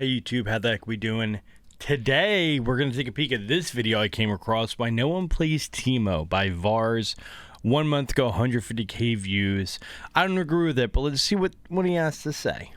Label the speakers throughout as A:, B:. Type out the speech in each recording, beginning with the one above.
A: Hey YouTube, how the heck we doing? Today, we're going to take a peek at this video I came across by No One Plays Teemo by Vars. 1 month ago, 150k views. I don't agree with it, but let's see what he has to say.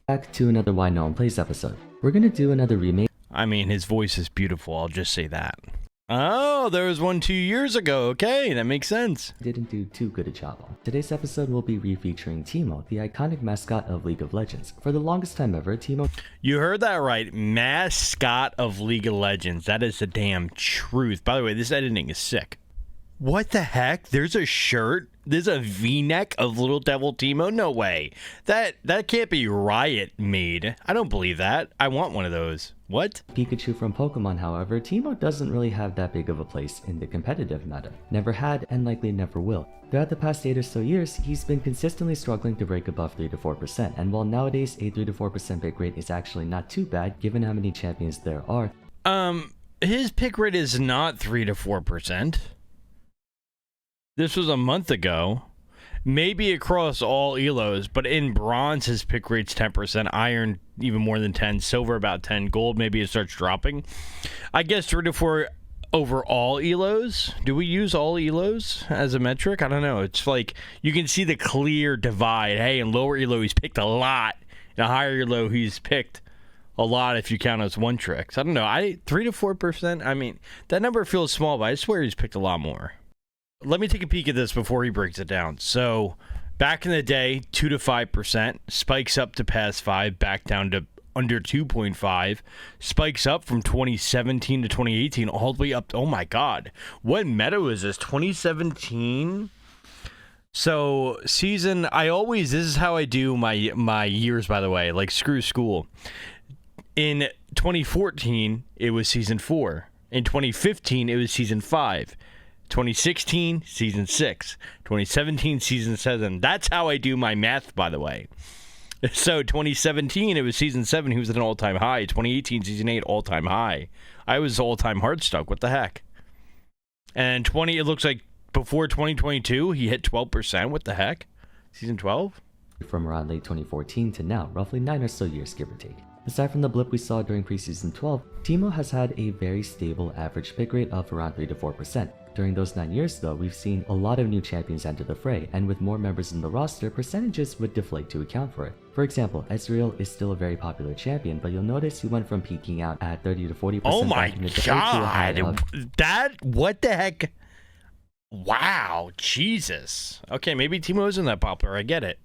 B: Back to another Why No One Plays episode. We're gonna do another remake.
A: I mean, his voice is beautiful, I'll just say that. Oh, there was one 2 years ago. Okay, that makes sense.
B: Didn't do too good a job on. Today's episode will be refeaturing Teemo, the iconic mascot of League of Legends. For the longest time ever, Teemo...
A: You heard that right. Mascot of League of Legends. That is the damn truth. By the way, this editing is sick. What the heck? There's a shirt? There's a V-neck of Little Devil Teemo? No way. That can't be Riot made. I don't believe that. I want one of those. What?
B: Pikachu from Pokemon, however, Teemo doesn't really have that big of a place in the competitive meta. Never had, and likely never will. Throughout the past 8 or so years, he's been consistently struggling to break above 3 to 4%, and while nowadays a 3 to 4% pick rate is actually not too bad given how many champions there are.
A: His pick rate is not 3 to 4%. This was a month ago. Maybe across all elos, but in bronze his pick rate's 10%, iron even more than 10, silver about 10, gold maybe it starts dropping. I guess 3 to 4 over all elos. Do we use all elos as a metric? I don't know. It's like you can see the clear divide. Hey, in lower elo he's picked a lot. In a higher elo he's picked a lot if you count as one tricks. I don't know. 3 to 4%. I mean, that number feels small, but I swear he's picked a lot more. Let me take a peek at this before he breaks it down. So, back in the day, 2 to 5%, spikes up to past 5, back down to under 2.5, spikes up from 2017 to 2018, all the way up to, oh my god, what meta is this, 2017? So, this is how I do my years, by the way, like screw school. In 2014, it was season 4. In 2015, it was season 5. 2016, season 6. 2017, season 7. That's how I do my math, by the way. So 2017, it was season 7. He was at an all-time high. 2018, season 8, all-time high. I was all-time hard stuck. What the heck? And it looks like before 2022, he hit 12%. What the heck? Season 12?
B: From around late 2014 to now, roughly 9 or so years, give or take. Aside from the blip we saw during preseason 12, Teemo has had a very stable average pick rate of around 3 to 4%. During those 9 years though, we've seen a lot of new champions enter the fray, and with more members in the roster, percentages would deflate to account for it. For example, Ezreal is still a very popular champion, but you'll notice he went from peaking out at 30 to 40%
A: oh my
B: back in the day
A: god! What the heck? Wow, Jesus. Okay, maybe Teemo isn't that popular, I get it.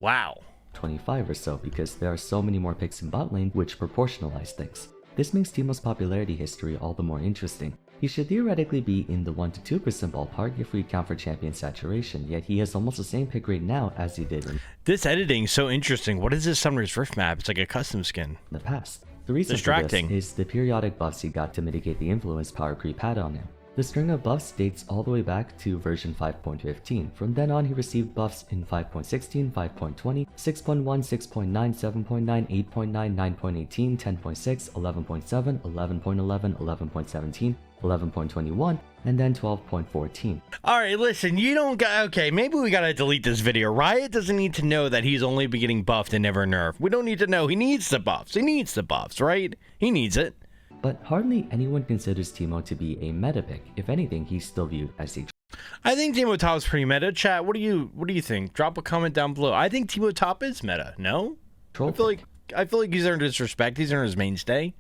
A: Wow.
B: 25 or so, because there are so many more picks in bot lane which proportionalize things. This makes Teemo's popularity history all the more interesting. He should theoretically be in the 1 to 2% ballpark if we account for champion saturation, yet he has almost the same pick rate now as he did in
A: this editing is so interesting. What is this Summoner's Rift map? It's like a custom skin.
B: the past. The reason for this is the periodic buffs he got to mitigate the influence power creep had on him. The string of buffs dates all the way back to version 5.15. From then on, he received buffs in 5.16, 5.20, 6.1, 6.9, 7.9, 8.9, 9.18, 10.6, 11.7, 11.11, 11.17, 11.21, and then 12.14.
A: Alright, listen, you don't got... Okay, maybe we gotta delete this video. Riot doesn't need to know that he's only been getting buffed and never nerfed. We don't need to know. He needs the buffs. He needs the buffs, right? He needs it.
B: But hardly anyone considers Teemo to be a meta pick. If anything, he's still viewed as a...
A: I think Teemo Top is pretty meta. Chat, what do you think? Drop a comment down below. I think Teemo Top is meta, no? I feel like he's earned his respect. He's earned his mainstay.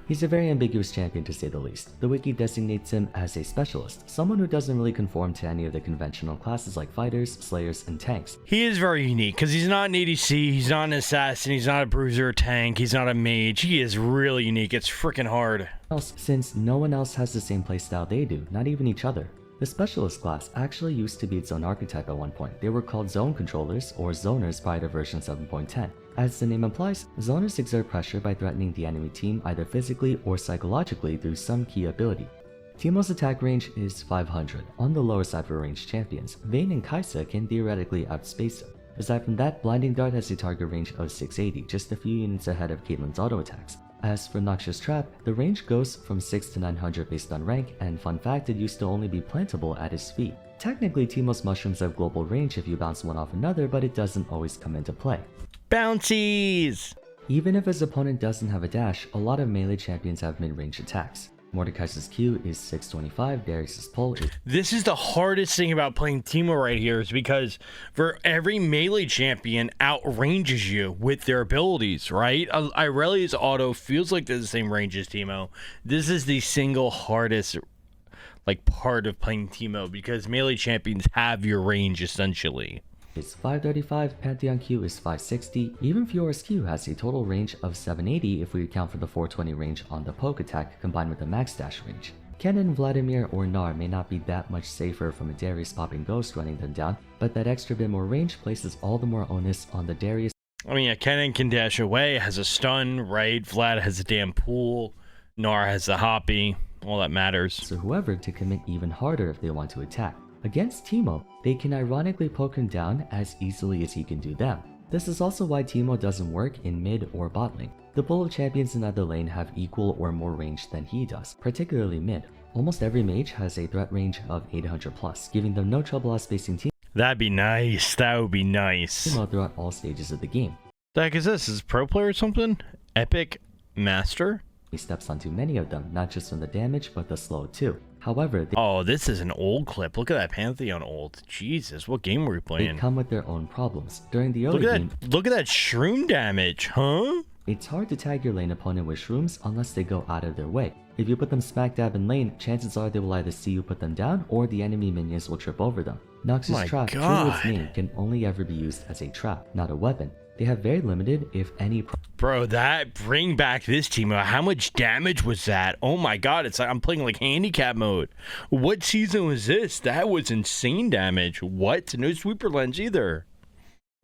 B: He's a very ambiguous champion to say the least. The wiki designates him as a specialist, someone who doesn't really conform to any of the conventional classes like fighters, slayers, and tanks.
A: He is very unique because he's not an ADC, he's not an assassin, he's not a bruiser or tank, he's not a mage. He is really unique. It's freaking hard.
B: Since no one else has the same playstyle they do, not even each other. The specialist class actually used to be its own archetype at one point. They were called zone controllers or zoners prior to version 7.10. As the name implies, zoners exert pressure by threatening the enemy team either physically or psychologically through some key ability. Teemo's attack range is 500, on the lower side for ranged champions. Vayne and Kai'Sa can theoretically outspace him. Aside from that, Blinding Dart has a target range of 680, just a few units ahead of Caitlyn's auto attacks. As for Noxious Trap, the range goes from 6 to 900 based on rank, and fun fact, it used to only be plantable at his feet. Technically, Teemo's mushrooms have global range if you bounce one off another, but it doesn't always come into play.
A: Bouncies!
B: Even if his opponent doesn't have a dash, a lot of melee champions have mid-range attacks. Mordekaiser's Q is 625, Darius's pull is...
A: This is the hardest thing about playing Teemo right here, is because for every melee champion outranges you with their abilities, right? Irelia's auto feels like they're the same range as Teemo. This is the single hardest part of playing Teemo, because melee champions have your range essentially.
B: Is 535, Pantheon Q is 560, even Fiora's Q has a total range of 780 if we account for the 420 range on the poke attack combined with the max dash range. Kennen, Vladimir, or Gnar may not be that much safer from a Darius popping ghost running them down, but that extra bit more range places all the more onus on the Darius.
A: I mean, yeah, Kennen can dash away, has a stun, right? Vlad has a damn pool, Gnar has the hoppy, all that matters.
B: So whoever to commit even harder if they want to attack. Against Teemo, they can ironically poke him down as easily as he can do them. This is also why Teemo doesn't work in mid or bot lane. The pool of champions in either lane have equal or more range than he does, particularly mid. Almost every mage has a threat range of 800 plus, giving them no trouble outspacing Teemo.
A: That'd be nice. That would be nice.
B: Teemo throughout all stages of the game.
A: The heck is this? Is this pro player or something? Epic Master?
B: He steps on too many of them, not just from the damage, but the slow too. However,
A: oh, this is an old clip. Look at that Pantheon ult. Jesus, what game were we playing?
B: They come with their own problems. During the early game,
A: look at that shroom damage, huh?
B: It's hard to tag your lane opponent with shrooms unless they go out of their way. If you put them smack dab in lane, chances are they will either see you put them down or the enemy minions will trip over them. Nox's trap, true to its name, can only ever be used as a trap, not a weapon. They have very limited, if any...
A: Bro, bring back this team. How much damage was that? Oh my god, it's like I'm playing like handicap mode. What season was this? That was insane damage. What? No sweeper lens either.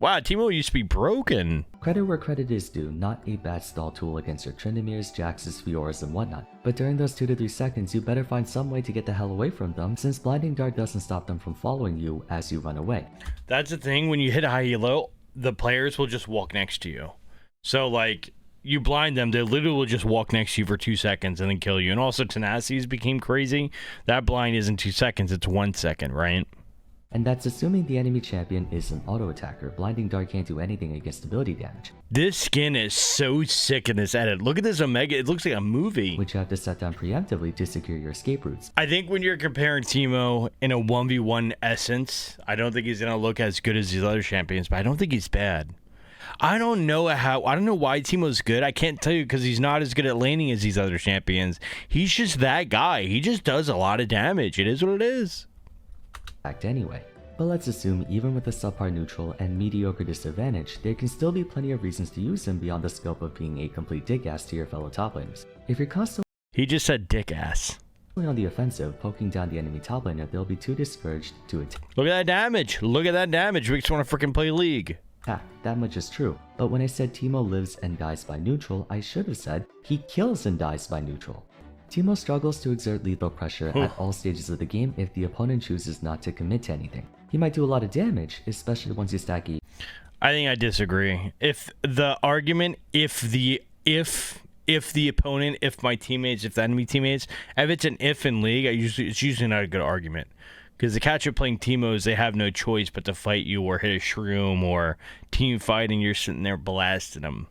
A: Wow, Teemo used to be broken.
B: Credit where credit is due, not a bad stall tool against your Trindamirs, Jaxes, Fioras, and whatnot. But during those 2 to 3 seconds, you better find some way to get the hell away from them, since Blinding Dart doesn't stop them from following you as you run away.
A: That's the thing, when you hit a high elo, the players will just walk next to you. So, like, you blind them, they literally will just walk next to you for 2 seconds and then kill you. And also, Tenacities became crazy. That blind isn't 2 seconds, it's 1 second, right?
B: And that's assuming the enemy champion is an auto attacker. Blinding Dart can't do anything against ability damage.
A: This skin is so sick in this edit. Look at this Omega, it looks like a movie.
B: Which you have to set down preemptively to secure your escape routes.
A: I think when you're comparing Teemo in a 1v1 essence, I don't think he's going to look as good as these other champions, but I don't think he's bad. I don't know why Teemo's good. I can't tell you because he's not as good at laning as these other champions. He's just that guy. He just does a lot of damage. It is what it is.
B: Anyway. But let's assume even with a subpar neutral and mediocre disadvantage, there can still be plenty of reasons to use him beyond the scope of being a complete dick-ass to your fellow top laners. If you're constantly...
A: He just said dick-ass.
B: On the offensive, poking down the enemy top laner, they'll be too discouraged to attack.
A: Look at that damage! Look at that damage! Makes you want to freaking play League.
B: That much is true. But when I said Teemo lives and dies by neutral, I should have said he kills and dies by neutral. Teemo struggles to exert lethal pressure at all stages of the game if the opponent chooses not to commit to anything. He might do a lot of damage, especially once you stack E.
A: I think I disagree. If the argument, if the opponent, if my teammates, if the enemy teammates, if it's an if in League, it's usually not a good argument. Because the catch of playing Teemos, they have no choice but to fight you or hit a shroom or team fight and you're sitting there blasting them.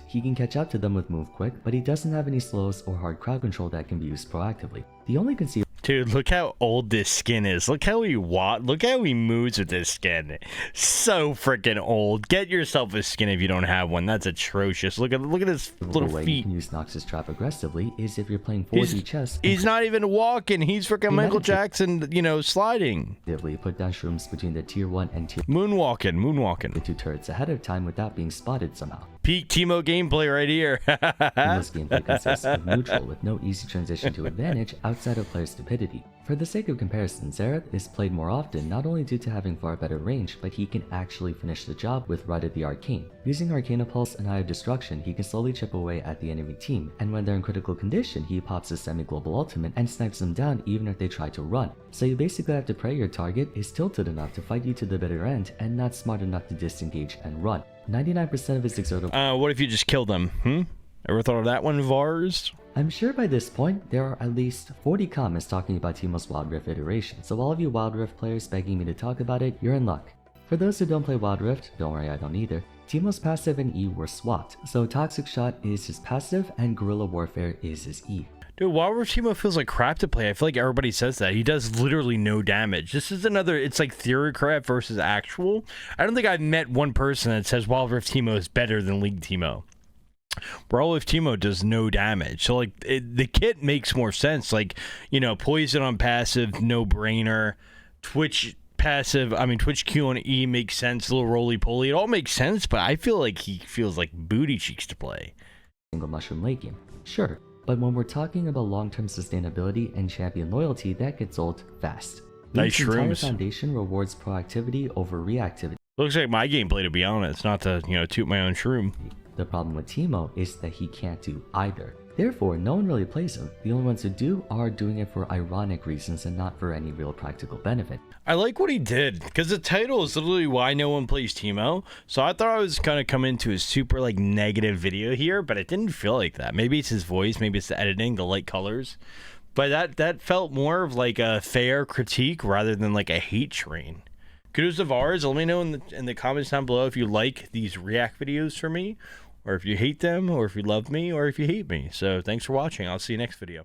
B: He can catch up to them with move quick, but he doesn't have any slows or hard crowd control that can be used proactively. The only conceivable...
A: Dude, look how old this skin is. Look how he moves with this skin. So freaking old. Get yourself a skin if you don't have one. That's atrocious. Look at his little
B: way
A: feet.
B: You can use Nox's trap aggressively is if you're playing 4D chess.
A: He's not even walking. He's freaking Michael Jackson, sliding.
B: Put down shrooms between the tier 1 and tier...
A: Moonwalking.
B: The 2 turrets ahead of time without being spotted somehow.
A: Peak Teemo gameplay right here.
B: This gameplay consists of neutral with no easy transition to advantage outside of player stupidity. For the sake of comparison, Xerath is played more often not only due to having far better range, but he can actually finish the job with Rite of the Arcane. Using Arcana Pulse and Eye of Destruction, he can slowly chip away at the enemy team, and when they're in critical condition, he pops his semi-global ultimate and snipes them down even if they try to run. So you basically have to pray your target is tilted enough to fight you to the bitter end and not smart enough to disengage and run. 99% of his exertable...
A: What if you just kill them? Ever thought of that one, Vars?
B: I'm sure by this point, there are at least 40 comments talking about Teemo's Wild Rift iteration, so all of you Wild Rift players begging me to talk about it, you're in luck. For those who don't play Wild Rift, don't worry, I don't either, Teemo's passive and E were swapped, so Toxic Shot is his passive and Guerrilla Warfare is his E.
A: Dude, Wild Teemo feels like crap to play. I feel like everybody says that. He does literally no damage. This is another, it's like theory crap versus actual. I don't think I've met one person that says Wild Rift Teemo is better than League Teemo. Wild Rift Teemo does no damage. So, like, the kit makes more sense. Like, you know, Poison on passive, no brainer. Twitch passive, I mean, Twitch Q on E makes sense. A little roly-poly. It all makes sense, but I feel like he feels like booty cheeks to play.
B: Single mushroom late game. Sure. But when we're talking about long-term sustainability and champion loyalty, that gets old fast.
A: Nice
B: League's entire
A: shrooms.
B: foundation rewards proactivity over reactivity.
A: Looks like my gameplay, to be honest, not to, you know, toot my own shroom.
B: The problem with Teemo is that he can't do either. Therefore, no one really plays him. The only ones who do are doing it for ironic reasons and not for any real practical benefit.
A: I like what he did, because the title is literally why no one plays Teemo. So I thought I was going to come into a super, like, negative video here, but it didn't feel like that. Maybe it's his voice, maybe it's the editing, the light colors. But that felt more of, like, a fair critique rather than, like, a hate train. Kudos to Vars. Let me know in the comments down below if you like these react videos for me, or if you hate them, or if you love me, or if you hate me. So thanks for watching. I'll see you next video.